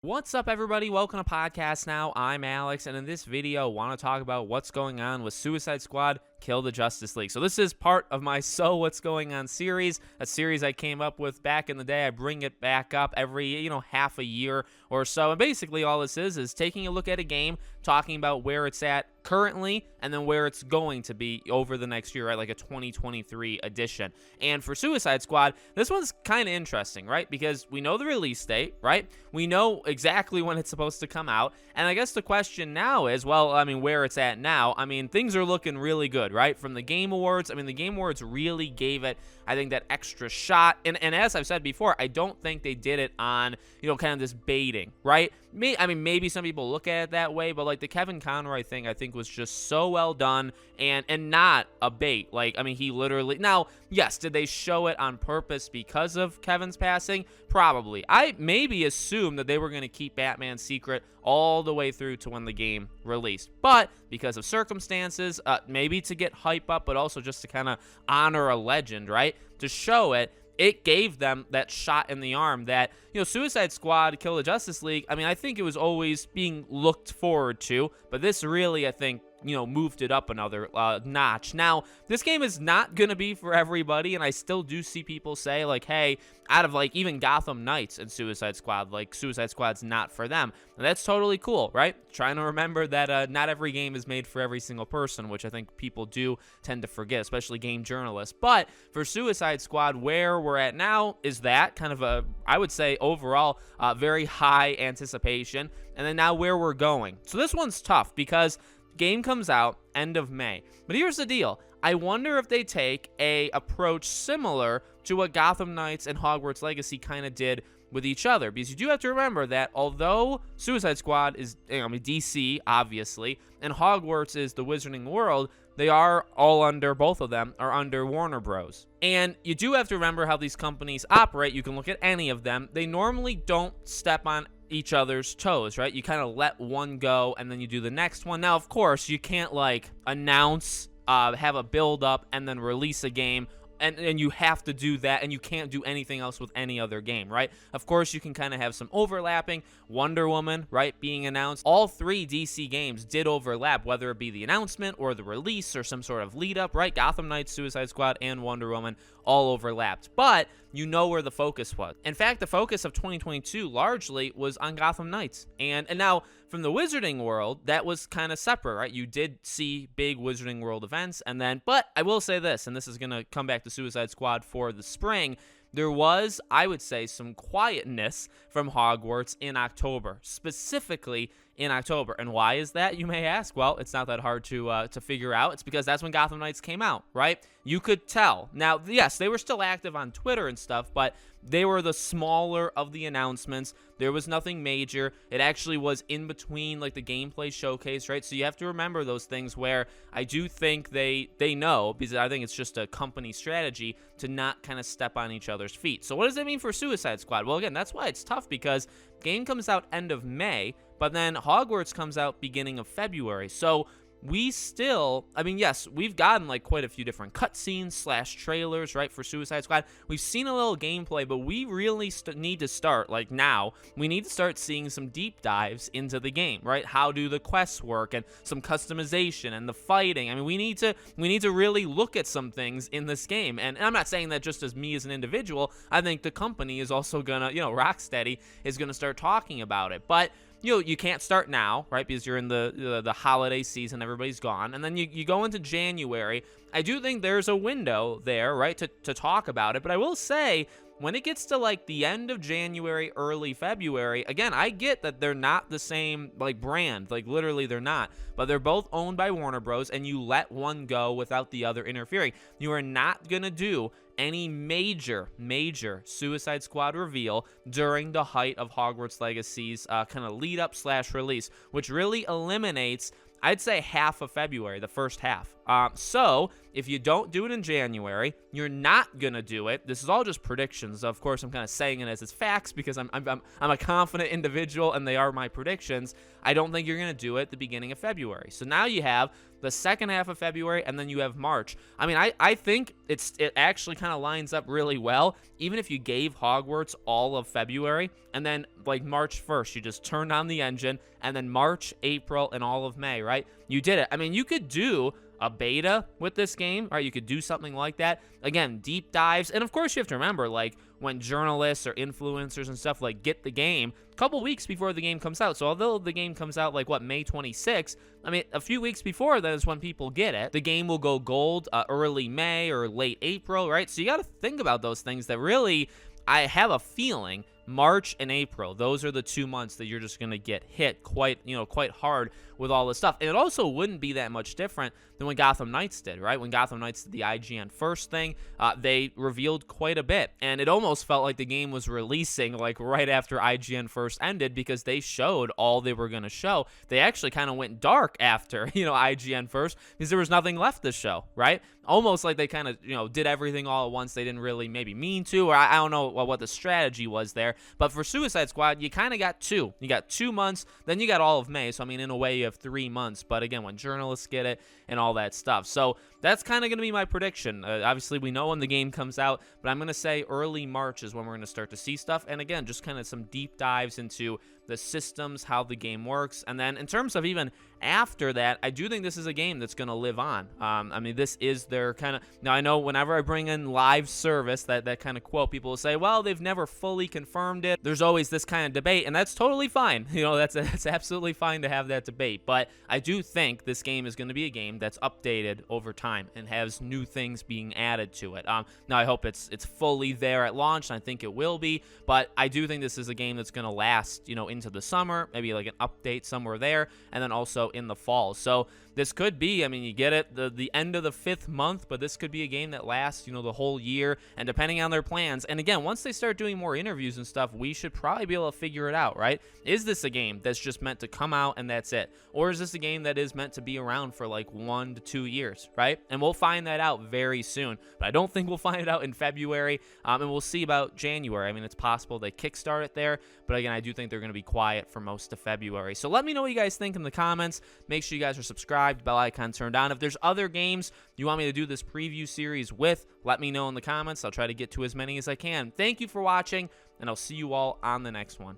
What's up, everybody? Welcome to Podcast Now. I'm Alex, and in this video, I want to talk about what's going on with Suicide Squad Kill the Justice League. So this is part of my So What's Going On series, a series I came up with back in the day. I bring it back up every, half a year or so. And basically all this is taking a look at a game, talking about where it's at currently, and then where it's going to be over the next year, right? Like a 2023 edition. And for Suicide Squad, this one's kind of interesting, right? Because we know the release date, right? We know exactly when it's supposed to come out. And I guess the question now is, where it's at now. Things are looking really good, right? From the Game Awards, the Game Awards really gave it, I think, that extra shot. And as I've said before, I don't think they did it on, kind of this baiting, right? Maybe some people look at it that way, but like the Kevin Conroy thing, I think was just so well done and not a bait. He literally, now, yes, did they show it on purpose because of Kevin's passing? Probably. I maybe assumed that they were going to keep Batman's secret all the way through to when the game released. But because of circumstances, maybe to get hype up, but also just to kind of honor a legend, right? To show it, it gave them that shot in the arm that, Suicide Squad, Kill the Justice League, I think it was always being looked forward to, but this really, I think, moved it up another notch. Now, this game is not going to be for everybody, and I still do see people say, like, hey, out of, like, even Gotham Knights and Suicide Squad, like, Suicide Squad's not for them. And that's totally cool, right? Trying to remember that not every game is made for every single person, which I think people do tend to forget, especially game journalists. But for Suicide Squad, where we're at now is that kind of a, I would say, overall, very high anticipation. And then now where we're going. So this one's tough because game comes out end of May. But here's the deal. I wonder if they take a approach similar to what Gotham Knights and Hogwarts Legacy kind of did with each other, because you do have to remember that although Suicide Squad is DC, obviously, and Hogwarts is the Wizarding World, they are all under, both of them are under Warner Bros. And you do have to remember how these companies operate. You can look at any of them. They normally don't step on each other's toes, right? You kind of let one go and then you do the next one. Now, of course, you can't like announce, have a build up and then release a game. And you have to do that, and you can't do anything else with any other game, right? Of course, you can kind of have some overlapping. Wonder Woman, right, being announced. All three DC games did overlap, whether it be the announcement or the release or some sort of lead-up, right? Gotham Knights, Suicide Squad, and Wonder Woman all overlapped. But you know where the focus was. In fact, the focus of 2022 largely was on Gotham Knights. And now, from the Wizarding World, that was kind of separate, right? You did see big Wizarding World events, and then, but I will say this, and this is going to come back to Suicide Squad for the spring, there was, I would say, some quietness from Hogwarts in October, specifically in October. And why is that, you may ask? Well, it's not that hard to figure out. It's because that's when Gotham Knights came out, right? You could tell. Now, yes, they were still active on Twitter and stuff, but they were the smaller of the announcements. There was nothing major. It actually was in between, like, the gameplay showcase, right? So you have to remember those things where I do think they know, because I think it's just a company strategy to not kind of step on each other's feet. So what does that mean for Suicide Squad? Well, again, that's why it's tough, because game comes out end of May, but then Hogwarts comes out beginning of February. So we still, yes, we've gotten like quite a few different cutscenes / trailers, right, for Suicide Squad. We've seen a little gameplay, but we really need to start, like now, we need to start seeing some deep dives into the game, right? How do the quests work and some customization and the fighting? We need to really look at some things in this game. And I'm not saying that just as me as an individual. I think the company is also gonna, Rocksteady is gonna start talking about it. But you can't start now, right, because you're in the holiday season, everybody's gone, and then you go into January. I do think there's a window there, right, to talk about it, but I will say, when it gets to, like, the end of January, early February, again, I get that they're not the same, like, brand. Like, literally, they're not. But they're both owned by Warner Bros., and you let one go without the other interfering. You are not going to do any major Suicide Squad reveal during the height of Hogwarts Legacy's kind of lead-up / release, which really eliminates, I'd say, half of February, the first half. So if you don't do it in January, you're not gonna do it. This is all just predictions. Of course, I'm kind of saying it as it's facts because I'm a confident individual and they are my predictions. I don't think you're gonna do it at the beginning of February. So now you have the second half of February, and then you have March. I mean, I think it actually kind of lines up really well. Even if you gave Hogwarts all of February, and then like March 1st, you just turned on the engine, and then March, April, and all of May, right? You did it. I mean, you could do a beta with this game, right? You could do something like that. Again, deep dives. And of course, you have to remember, like, when journalists or influencers and stuff, like, get the game a couple weeks before the game comes out. So although the game comes out, like, what, May 26th, I mean, a few weeks before that is when people get it. The game will go gold early May or late April, right? So you got to think about those things that really, I have a feeling March and April, those are the 2 months that you're just going to get hit quite hard with all this stuff. And it also wouldn't be that much different than when Gotham Knights did, right? When Gotham Knights did the IGN first thing, they revealed quite a bit. And it almost felt like the game was releasing like right after IGN first ended because they showed all they were going to show. They actually kind of went dark after, IGN first because there was nothing left to show, right? Almost like they kind of, did everything all at once. They didn't really maybe mean to, or I don't know what the strategy was there. But for Suicide Squad, you kind of got two. You got 2 months, then you got all of May. So, I mean, in a way, you have 3 months. But again, when journalists get it and all that stuff. So that's kind of going to be my prediction. Obviously, we know when the game comes out, but I'm going to say early March is when we're going to start to see stuff. And again, just kind of some deep dives into the systems, how the game works. And then in terms of even after that, I do think this is a game that's going to live on. I mean, this is their kind of... Now, I know whenever I bring in live service, that kind of quote, people will say, well, they've never fully confirmed it. There's always this kind of debate, and that's totally fine. That's absolutely fine to have that debate. But I do think this game is going to be a game that's updated over time and has new things being added to it. Now, I hope it's fully there at launch, and I think it will be. But I do think this is a game that's going to last, into the summer, maybe like an update somewhere there, and then also in the fall. So this could be, I mean, you get it, the end of the 5th month, but this could be a game that lasts, the whole year, and depending on their plans. And again, once they start doing more interviews and stuff, we should probably be able to figure it out, right? Is this a game that's just meant to come out and that's it? Or is this a game that is meant to be around for like 1 to 2 years, right? And we'll find that out very soon. But I don't think we'll find it out in February, and we'll see about January. I mean, it's possible they kickstart it there, but again, I do think they're going to be quiet for most of February. So let me know what you guys think in the comments. Make sure you guys are subscribed, bell icon turned on. If there's other games you want me to do this preview series with, let me know in the comments. I'll try to get to as many as I can. Thank you for watching, and I'll see you all on the next one.